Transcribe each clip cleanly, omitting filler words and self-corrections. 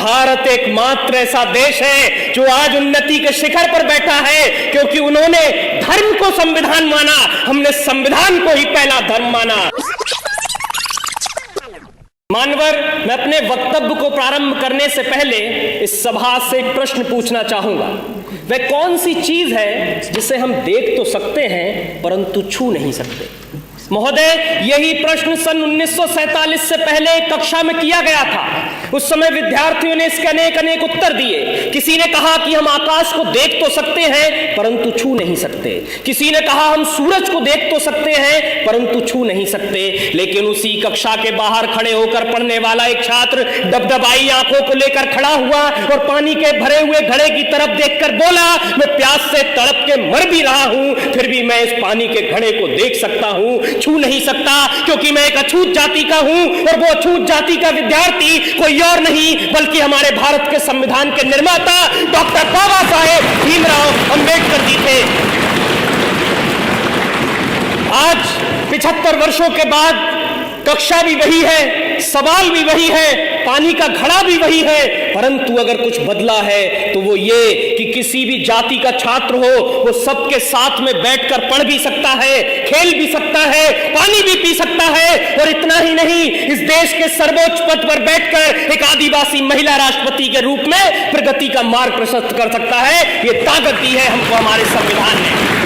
भारत एकमात्र ऐसा देश है जो आज उन्नति के शिखर पर बैठा है, क्योंकि उन्होंने धर्म को संविधान माना, हमने संविधान को ही पहला धर्म माना। मानवर, मैं अपने वक्तव्य को प्रारंभ करने से पहले इस सभा से एक प्रश्न पूछना चाहूंगा। वह कौन सी चीज है जिसे हम देख तो सकते हैं परंतु छू नहीं सकते? महोदय, यही प्रश्न सन 1947 से पहले कक्षा में किया गया था। उस समय विद्यार्थियों ने इसके अनेक उत्तर दिए। किसी ने कहा कि हम आकाश को देख तो सकते हैं परंतु छू नहीं सकते। किसी ने कहा हम सूरज को देख तो सकते हैं परंतु छू नहीं सकते। लेकिन उसी कक्षा के बाहर खड़े होकर पढ़ने वाला एक छात्र दबदबाई आंखों को लेकर खड़ा हुआ और पानी के भरे हुए घड़े की तरफ देखकर बोला, मैं प्यास से तड़प के मर भी रहा हूं, फिर भी मैं इस पानी के घड़े को देख सकता हूं, छू नहीं सकता, क्योंकि मैं एक अछूत जाति का हूं। और वो अछूत जाति का विद्यार्थी कोई और नहीं बल्कि हमारे भारत के संविधान के निर्माता डॉक्टर बाबा साहेब भीमराव अंबेडकर जी थे। आज 75 वर्षों के बाद कक्षा भी वही है, सवाल भी वही है, पानी का घड़ा भी वही है, परंतु अगर कुछ बदला है तो वो ये कि किसी भी जाति का छात्र हो वो सबके साथ में बैठकर पढ़ भी सकता है, खेल भी सकता है, पानी भी पी सकता है। और इतना ही नहीं, इस देश के सर्वोच्च पद पर बैठकर एक आदिवासी महिला राष्ट्रपति के रूप में प्रगति का मार्ग प्रशस्त कर सकता है। ये ताकत दी है हमको हमारे संविधान ने।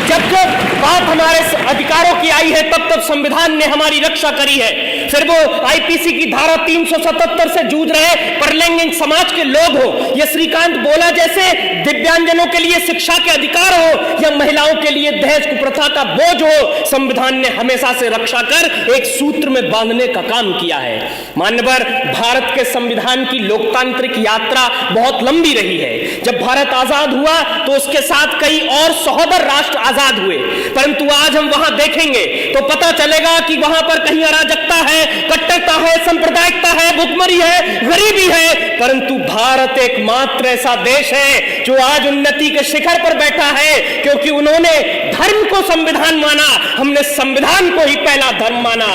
जब जब बात हमारे अधिकारों की आई है तब तब संविधान ने हमारी रक्षा करी है। फिर वो आईपीसी की धारा 377 से जूझ रहे परलैंगिक समाज के लोग हो, या श्रीकांत बोला जैसे दिव्यांगजनों के लिए शिक्षा के अधिकार हो, या महिलाओं के लिए दहेज कुप्रथा का बोझ हो, संविधान ने हमेशा से रक्षा कर एक सूत्र में बांधने का काम किया है। मान्यवर, भारत के संविधान की लोकतांत्रिक यात्रा बहुत लंबी रही है। जब भारत आजाद हुआ तो उसके साथ कई और सहोदर राष्ट्र आजाद हुए, परंतु आज हम वहां देखेंगे तो पता चलेगा कि वहां पर कहीं अराजकता है, कट्टरता है, सांप्रदायिकता है, भुखमरी है, गरीबी है, परंतु भारत एकमात्र ऐसा देश है जो आज उन्नति के शिखर पर बैठा है, क्योंकि उन्होंने धर्म को संविधान माना, हमने संविधान को ही पहला धर्म माना।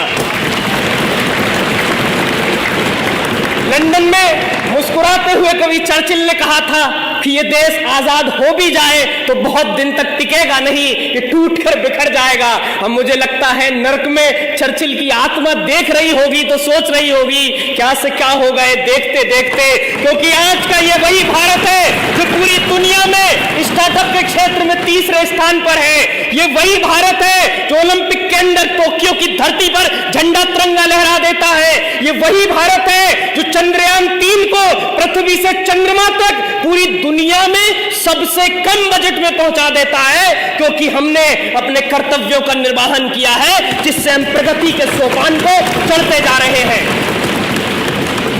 लंदन में मुस्कुराते हुए कवि चर्चिल ने कहा था कि ये देश आजाद हो भी जाए तो बहुत दिन तक टिकेगा नहीं, ये टूट कर बिखर जाएगा। अब मुझे लगता है नर्क में चर्चिल की आत्मा देख रही होगी तो सोच रही होगी क्या से क्या हो गए देखते देखते, क्योंकि आज का ये वही भारत है जो पूरी दुनिया में स्टार्टअप के क्षेत्र में तीसरे स्थान पर है। ये वही भारत है जो ओलंपिक के अंदर टोक्यो की धरती पर झंडा तिरंगा लहरा देता है। ये वही भारत है जो चंद्रयान 3 को पृथ्वी से चंद्रमा तक पूरी दुनिया में सबसे कम बजट में पहुंचा देता है, क्योंकि हमने अपने कर्तव्यों का निर्वहन किया है, जिससे हम प्रगति के सोपान को चढ़ते जा रहे हैं।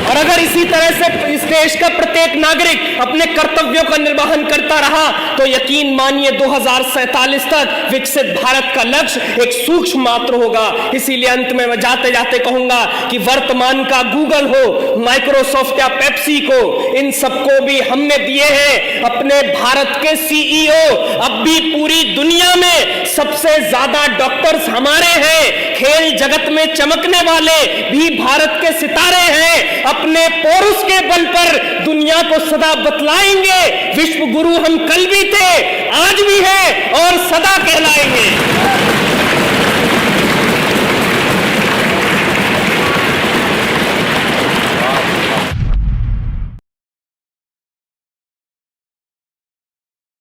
और अगर इसी तरह से इस देश का प्रत्येक नागरिक अपने कर्तव्यों का निर्वहन करता रहा तो यकीन मानिए 2047 तक विकसित भारत का लक्ष्य एक सूक्ष्म मात्र होगा। इसीलिए अंत में मैं जाते जाते कहूंगा कि वर्तमान का गूगल हो, माइक्रोसॉफ्ट या पेप्सी को, इन सबको भी हमने दिए हैं अपने भारत के सीईओ। अब भी पूरी दुनिया में सबसे ज्यादा डॉक्टर्स हमारे हैं। खेल जगत में चमकने वाले भी भारत के सितारे हैं। अपने पौरुष के बल पर दुनिया को सदा बतलाएंगे, विश्व गुरु हम कल भी थे, आज भी हैं और सदा कहलाएंगे।